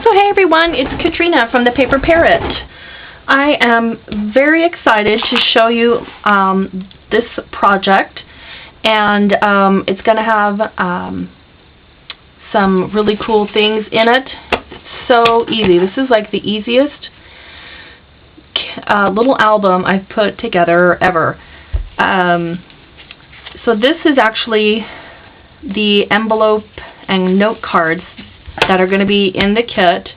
So hey everyone, it's Katrina from the Paper Parrot. I am very excited to show you this project, and it's going to have some really cool things in it. It's so easy. This is like the easiest little album I've put together ever. So this is actually the envelope and note cards that are going to be in the kit.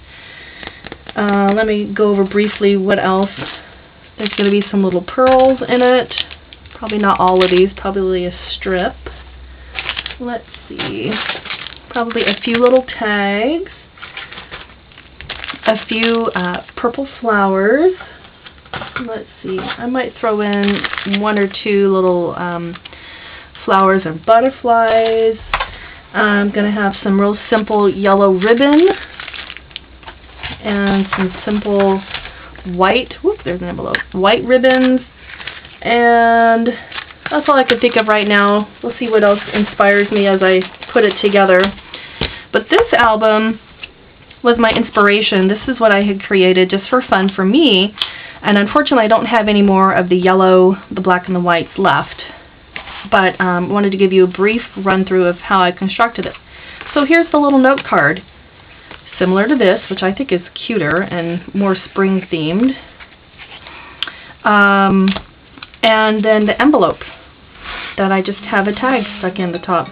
Let me go over briefly what else. There's going to be some little pearls in it. Probably not all of these, probably a strip. Let's see. Probably a few little tags. A few purple flowers. Let's see. I might throw in one or two little flowers and butterflies. I'm going to have some real simple yellow ribbon and some simple white, whoop, there's an envelope, white ribbons, and that's all I can think of right now. We'll see what else inspires me as I put it together. But this album was my inspiration. This is what I had created just for fun for me, and unfortunately I don't have any more of the yellow, the black, and the white left. But I wanted to give you a brief run-through of how I constructed it. So here's the little note card, similar to this, which I think is cuter and more spring-themed. And then the envelope that I just have a tag stuck in the top.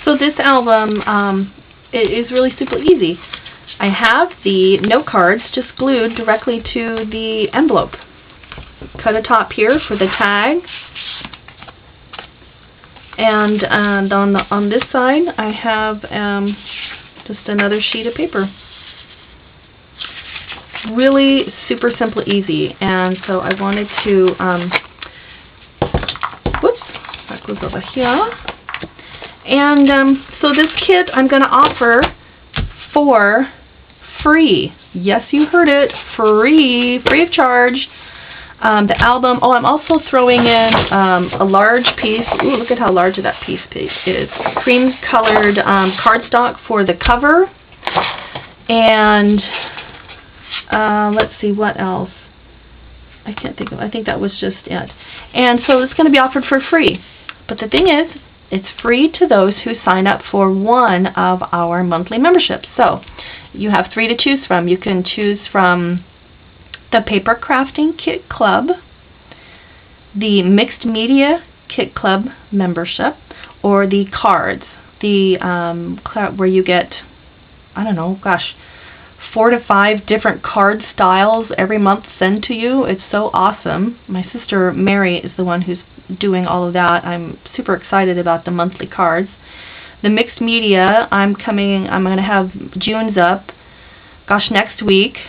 So this album, it is really super easy. I have the note cards just glued directly to the envelope. Cut a top here for the tag, and on this side I have just another sheet of paper. Really super simple, easy, and so I wanted to whoops, that goes over here. And so this kit I'm going to offer for free. Yes, you heard it, free of charge. The album, oh, I'm also throwing in a large piece, ooh, look at how large that piece is, cream colored cardstock for the cover, and let's see what else, I can't think of, I think that was just it. And so it's going to be offered for free, but the thing is, it's free to those who sign up for one of our monthly memberships. So you have 3 to choose from. You can choose from the Paper Crafting Kit Club, the Mixed Media Kit Club membership, or the cards, the where you get, I don't know, gosh, 4 to 5 different card styles every month sent to you. It's so awesome. My sister Mary is the one who's doing all of that. I'm super excited about the monthly cards. The Mixed Media, I'm going to have June's up, gosh, next week.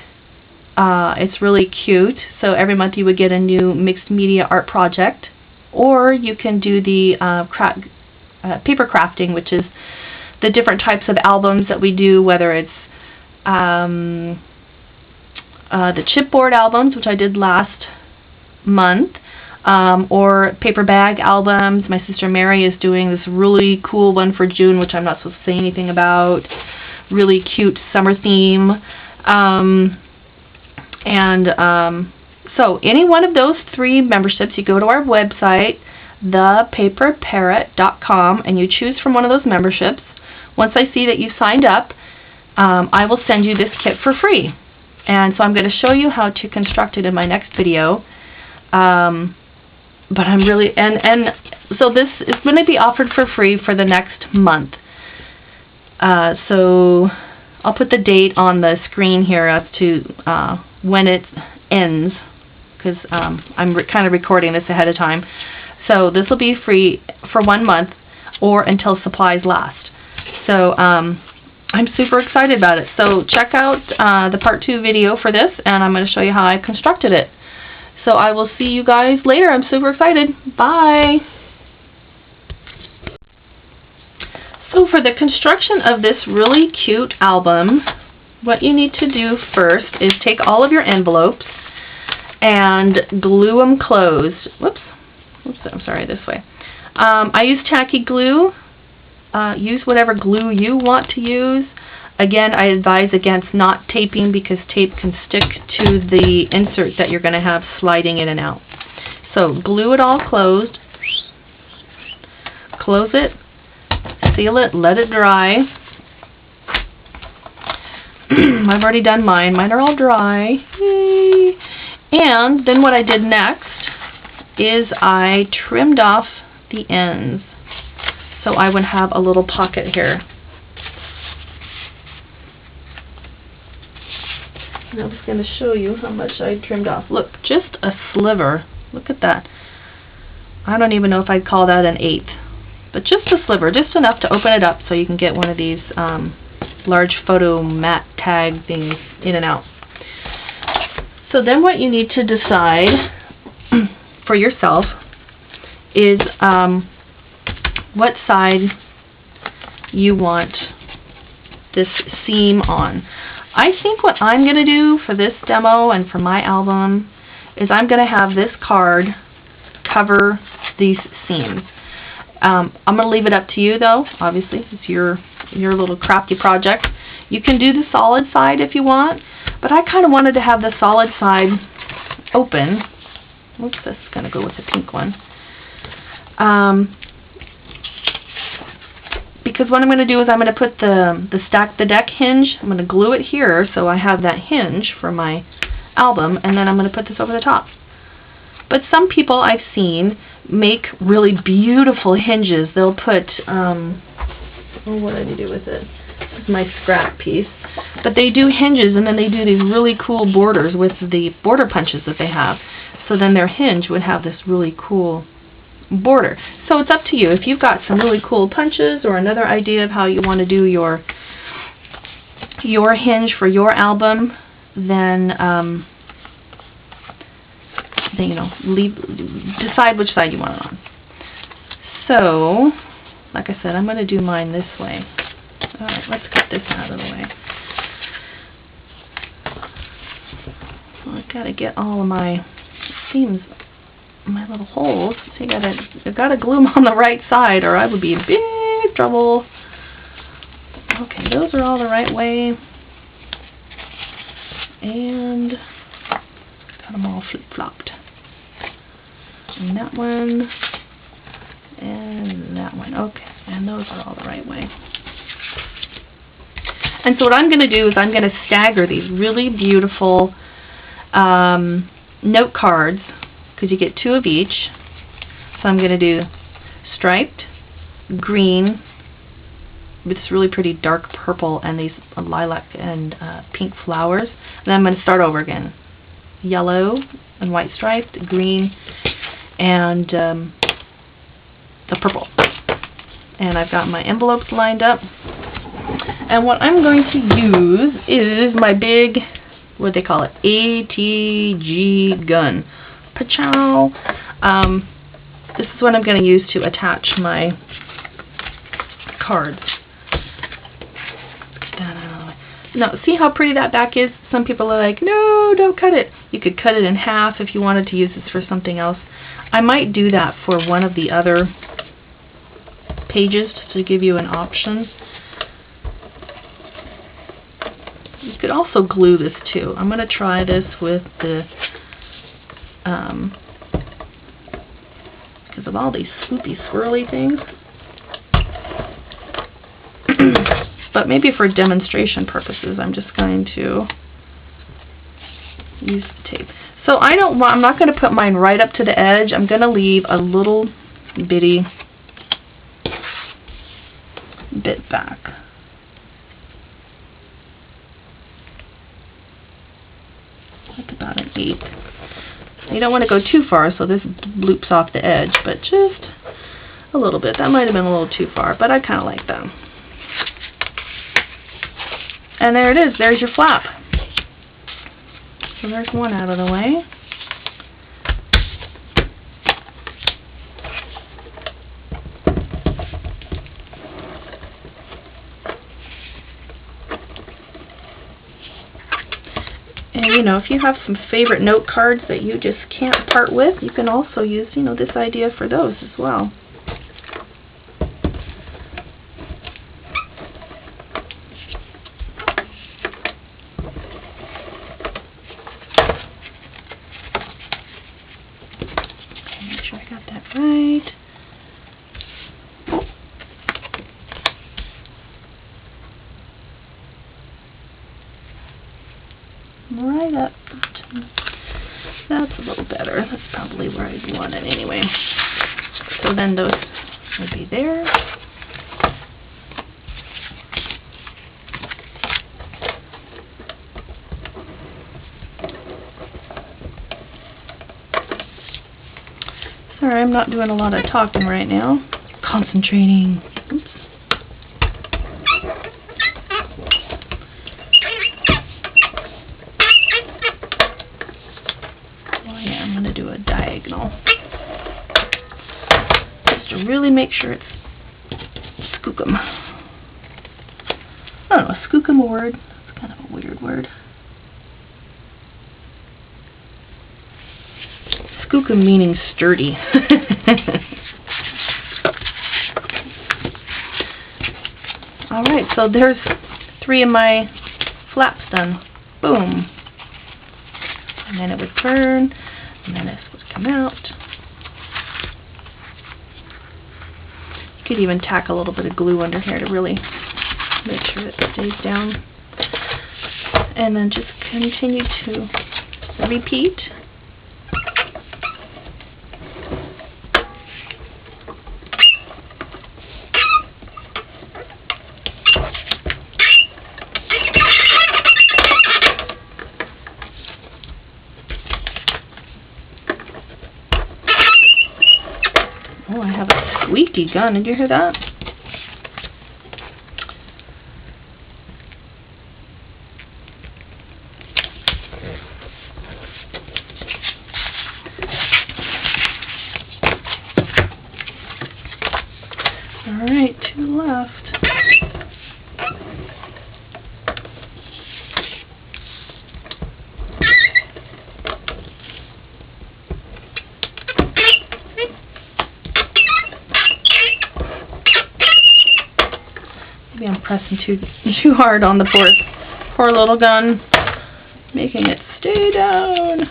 It's really cute. So every month you would get a new mixed media art project, or you can do the paper crafting, which is the different types of albums that we do, whether it's the chipboard albums, which I did last month, or paper bag albums. My sister Mary is doing this really cool one for June, which I'm not supposed to say anything about. Really cute summer theme. So any one of those 3 memberships, you go to our website, thepaperparrot.com, and you choose from one of those memberships. Once I see that you signed up, I will send you this kit for free. And so I'm going to show you how to construct it in my next video. But I'm really, and so this is going to be offered for free for the next month. So I'll put the date on the screen here as to when it ends, because I'm kind of recording this ahead of time. So this will be free for 1 month or until supplies last. So I'm super excited about it. So check out the part 2 video for this, and I'm going to show you how I constructed it. So I will see you guys later. I'm super excited. Bye! So for the construction of this really cute album, what you need to do first is take all of your envelopes and glue them closed. Whoops, I'm sorry, this way. I use tacky glue use whatever glue you want to use. Again, I advise against not taping because tape can stick to the insert that you're going to have sliding in and out. So glue it all closed. Close it, seal it, let it dry. I've already done mine. Mine are all dry. Yay. And then what I did next is I trimmed off the ends so I would have a little pocket here. And I'm just going to show you how much I trimmed off. Look, just a sliver. Look at that. I don't even know if I'd call that an eighth. But just a sliver, just enough to open it up so you can get one of these large photo mat tag things in and out. So then what you need to decide for yourself is what side you want this seam on. I think what I'm going to do for this demo and for my album is I'm going to have this card cover these seams. I'm going to leave it up to you though, obviously. It's your little crafty project. You can do the solid side if you want, but I kind of wanted to have the solid side open. Oops, this is going to go with the pink one. Because what I'm going to do is I'm going to put the Stack the Deck hinge, I'm going to glue it here so I have that hinge for my album, and then I'm going to put this over the top. But some people I've seen make really beautiful hinges. They'll put, oh, what did I do with it? This is my scrap piece. But they do hinges and then they do these really cool borders with the border punches that they have. So then their hinge would have this really cool border. So it's up to you. If you've got some really cool punches or another idea of how you want to do your hinge for your album, then you know, decide which side you want it on. So, like I said, I'm going to do mine this way. Alright, let's cut this out of the way. Well, I've got to get all of my seams, my little holes. So I've got to glue them on the right side or I would be in big trouble. Okay, those are all the right way. And got them all flip-flopped. And that one, and that one. Okay, and those are all the right way. And so what I'm going to do is I'm going to stagger these really beautiful note cards, because you get 2 of each. So I'm going to do striped, green, with this really pretty dark purple and these lilac and pink flowers. And then I'm going to start over again. Yellow and white striped, green, and the purple. And I've got my envelopes lined up. And what I'm going to use is my big, what do they call it, ATG gun. Pachow! This is what I'm going to use to attach my cards. Now, see how pretty that back is? Some people are like, no, don't cut it. You could cut it in half if you wanted to use this for something else. I might do that for one of the other pages to give you an option. You could also glue this too. I'm going to try this with the, because of all these swoopy swirly things. But maybe for demonstration purposes, I'm just going to use the tape. So I'm not going to put mine right up to the edge. I'm going to leave a little bitty bit back. Like about an 1/8. You don't want to go too far, so this loops off the edge, but just a little bit. That might have been a little too far, but I kind of like that. And there it is. There's your flap. So there's one out of the way. And you know, if you have some favorite note cards that you just can't part with, you can also use, you know, this idea for those as well. sure I got that right. Right up. That's a little better. That's probably where I'd want it anyway. So then those would be there. Sorry, I'm not doing a lot of talking right now. Concentrating. Oops. Oh yeah, I'm going to do a diagonal. Just to really make sure it's skookum. I don't know, skookum a word? It's kind of a weird word. Skookum meaning sturdy. Alright, so there's 3 of my flaps done. Boom. And then it would turn, and then this would come out. You could even tack a little bit of glue under here to really make sure it stays down. And then just continue to repeat. Oh, I have a squeaky gun. Did you hear that? Alright, 2 left. Maybe I'm pressing too hard on the poor little gun, making it stay down.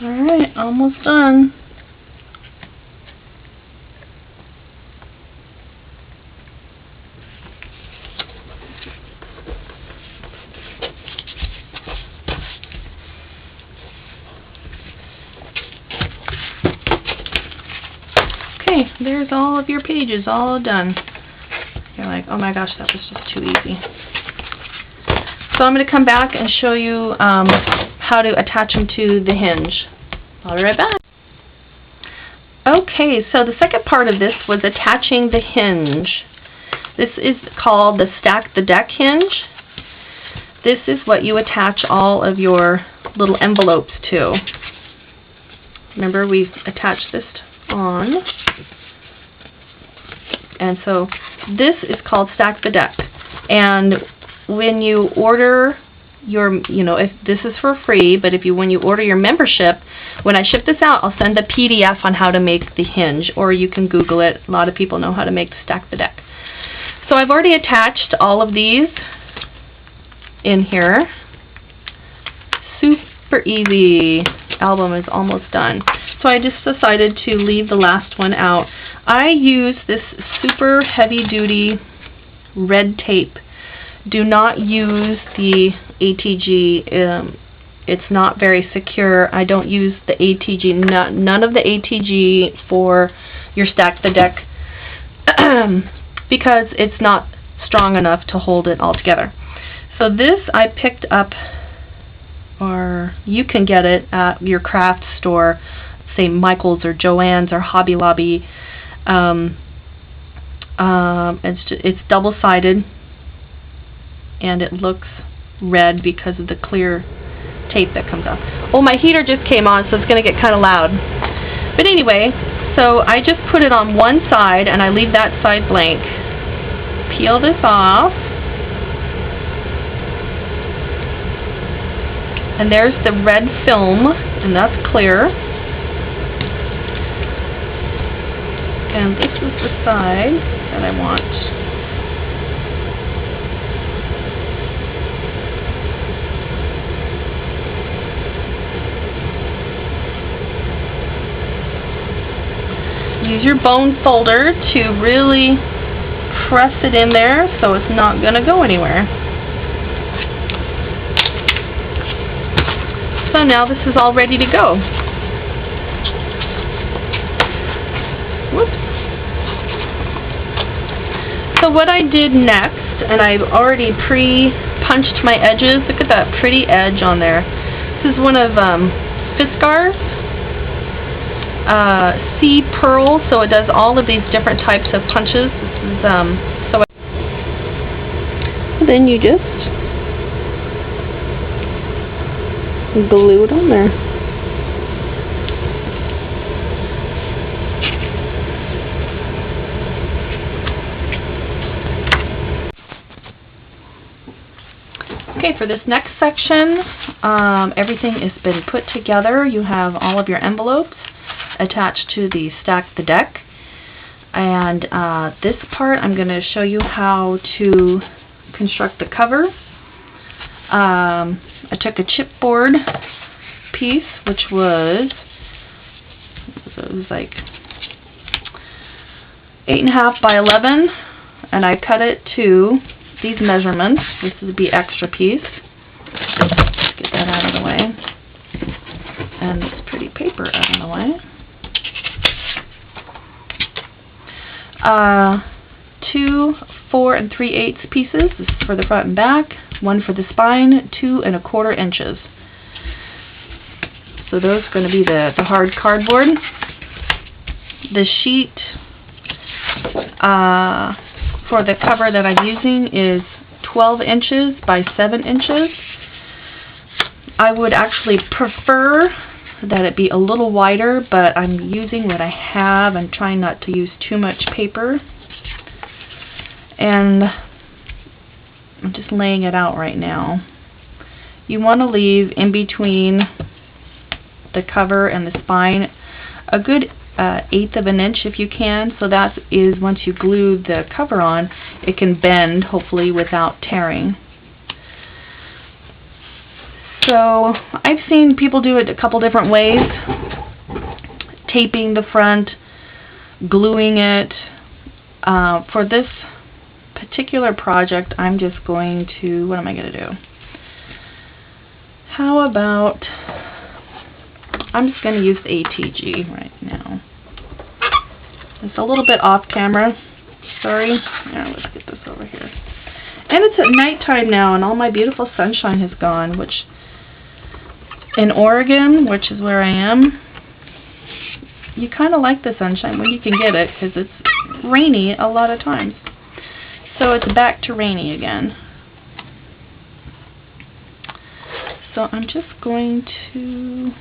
Alright, almost done. Okay, there's all of your pages all done. You're like, oh my gosh, that was just too easy. So I'm going to come back and show you how to attach them to the hinge. I'll be right back. Okay, so the second part of this was attaching the hinge. This is called the Stack the Deck hinge. This is what you attach all of your little envelopes to. Remember, we've attached this on. And so this is called Stack the Deck. And when you order your, if this is for free, but when you order your membership, when I ship this out, I'll send a PDF on how to make the hinge, or you can Google it. A lot of people know how to make Stack the Deck. So I've already attached all of these in here. Super easy. Album is almost done. So I just decided to leave the last one out. I use this super heavy duty red tape. Do not use the ATG. It's not very secure. I don't use the ATG, none of the ATG for your Stack the Deck because it's not strong enough to hold it all together. So this I picked up, or you can get it at your craft store, say Michael's or Joann's or Hobby Lobby. It's double-sided, and it looks red because of the clear tape that comes off. Well, my heater just came on, so it's going to get kind of loud. But anyway, so I just put it on one side, and I leave that side blank. Peel this off. And there's the red film, and that's clear. And this is the side that I want. Use your bone folder to really press it in there so it's not going to go anywhere. So now this is all ready to go. Whoops. So what I did next, and I've already pre-punched my edges. Look at that pretty edge on there. This is one of Fiskars C Pearl, so it does all of these different types of punches. This is then you just glue it on there. Okay, for this next section, everything has been put together. You have all of your envelopes attached to the Stack the Deck. And this part, I'm going to show you how to construct the cover. I took a chipboard piece, which was, it was like 8.5 by 11, and I cut it to these measurements. This would be extra piece. Let's get that out of the way. And this pretty paper out of the way. 2 4 3/8 pieces. This is for the front and back. 1 for the spine. 2 1/4 inches. So those are going to be the hard cardboard. The sheet for the cover that I'm using is 12 inches by 7 inches. I would actually prefer that it be a little wider, but I'm using what I have. I'm trying not to use too much paper. And I'm just laying it out right now. You want to leave in between the cover and the spine a good 1/8 of an inch if you can, so that is once you glue the cover on, it can bend hopefully without tearing. So I've seen people do it a couple different ways. Taping the front, gluing it. For this particular project, I'm just going to, what am I going to do? How about, I'm just going to use ATG right now. It's a little bit off camera. Sorry. Now let's get this over here. And it's at nighttime now, and all my beautiful sunshine has gone, which in Oregon, which is where I am, you kind of like the sunshine when you can get it, because it's rainy a lot of times. So it's back to rainy again. So I'm just going to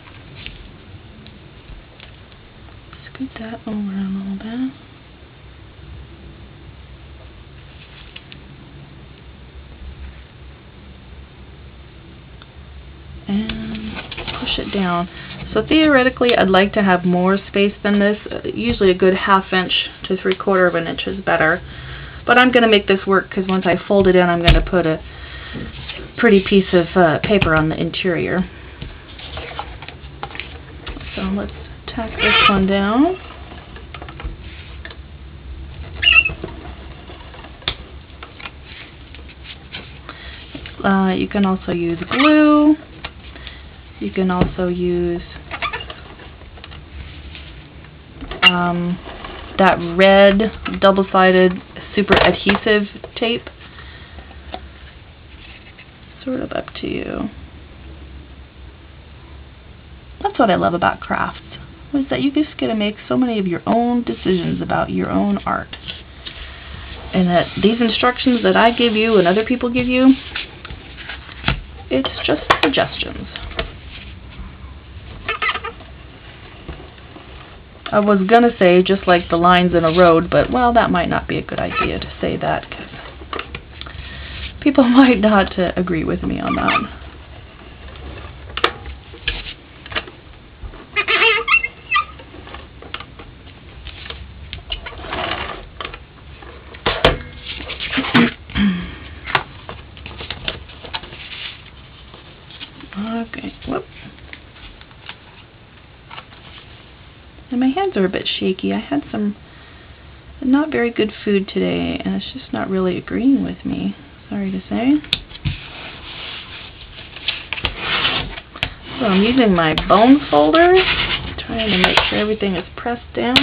scoot that over a little bit. And push it down. So theoretically, I'd like to have more space than this. Usually a good 1/2 inch to 3/4 of an inch is better. But I'm going to make this work, because once I fold it in, I'm going to put a pretty piece of paper on the interior. So let's tack this one down. You can also use glue. You can also use that red double-sided super adhesive tape. Sort of up to you. That's what I love about crafts, is that you just get to make so many of your own decisions about your own art. And that these instructions that I give you and other people give you, it's just suggestions. I was going to say just like the lines in a road, but well, that might not be a good idea to say that because people might not agree with me on that. Okay, whoop. And my hands are a bit shaky. I had some not very good food today, and it's just not really agreeing with me, sorry to say. So I'm using my bone folder, trying to make sure everything is pressed down.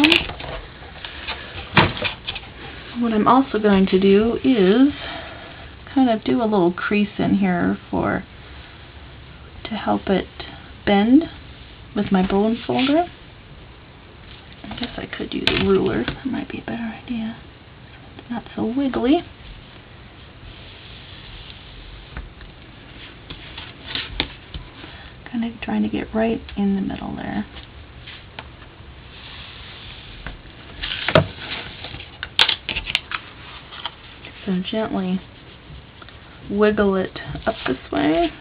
What I'm also going to do is kind of do a little crease in here to help it bend with my bone folder. I guess I could use a ruler. That might be a better idea. It's not so wiggly. Kind of trying to get right in the middle there. So gently wiggle it up this way.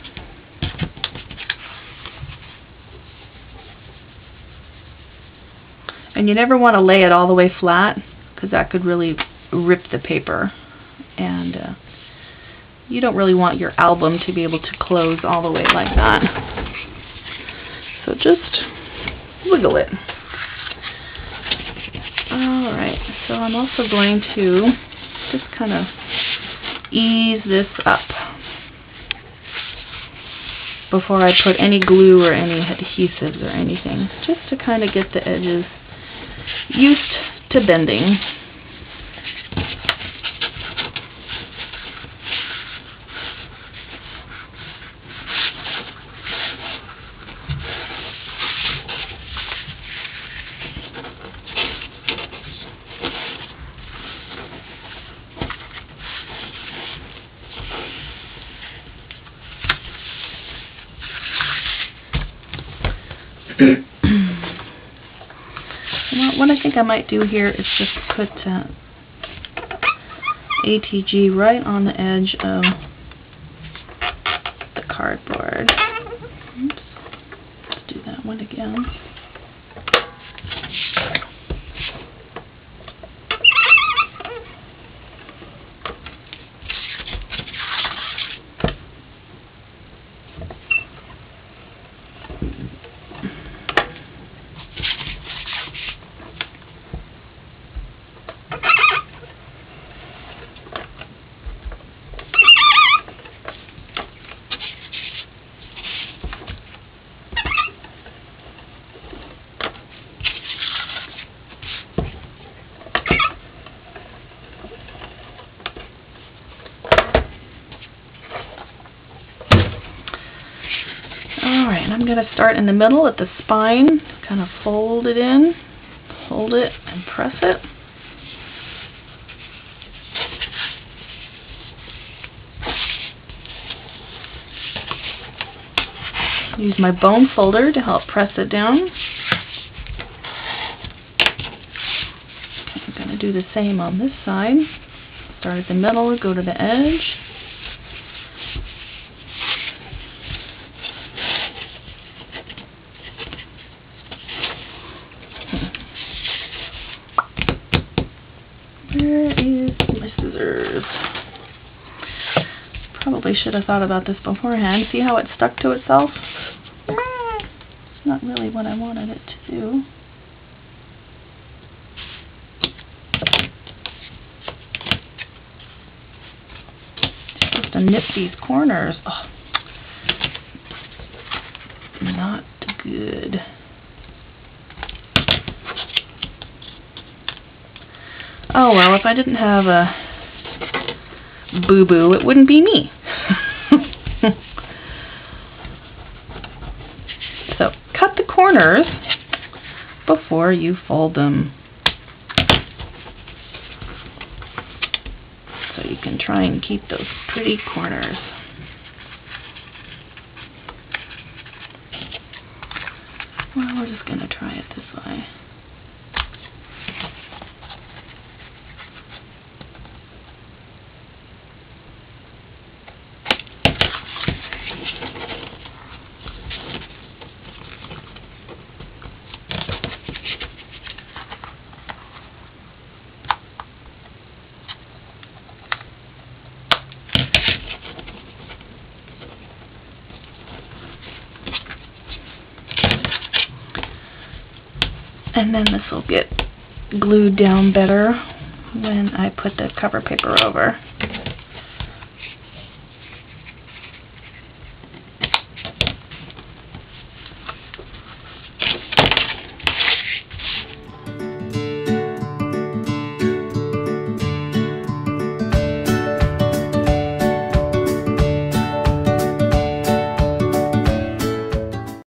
And you never want to lay it all the way flat because that could really rip the paper. And you don't really want your album to be able to close all the way like that. So just wiggle it. Alright, so I'm also going to just kind of ease this up before I put any glue or any adhesives or anything, just to kind of get the edges used to bending. What I think I might do here is just put ATG right on the edge of the cardboard. Oops. Let's do that one again. Alright, and I'm going to start in the middle at the spine, kind of fold it in, hold it, and press it. Use my bone folder to help press it down. I'm going to do the same on this side. Start at the middle, go to the edge. Where is my scissors? Probably should have thought about this beforehand. See how it stuck to itself? It's not really what I wanted it to do. Just to nip these corners. Oh, not good. Oh well, if I didn't have a boo-boo, it wouldn't be me. So, cut the corners before you fold them. try and keep those pretty corners. Well, we're just going to try it this way. And then this will get glued down better when I put the cover paper over.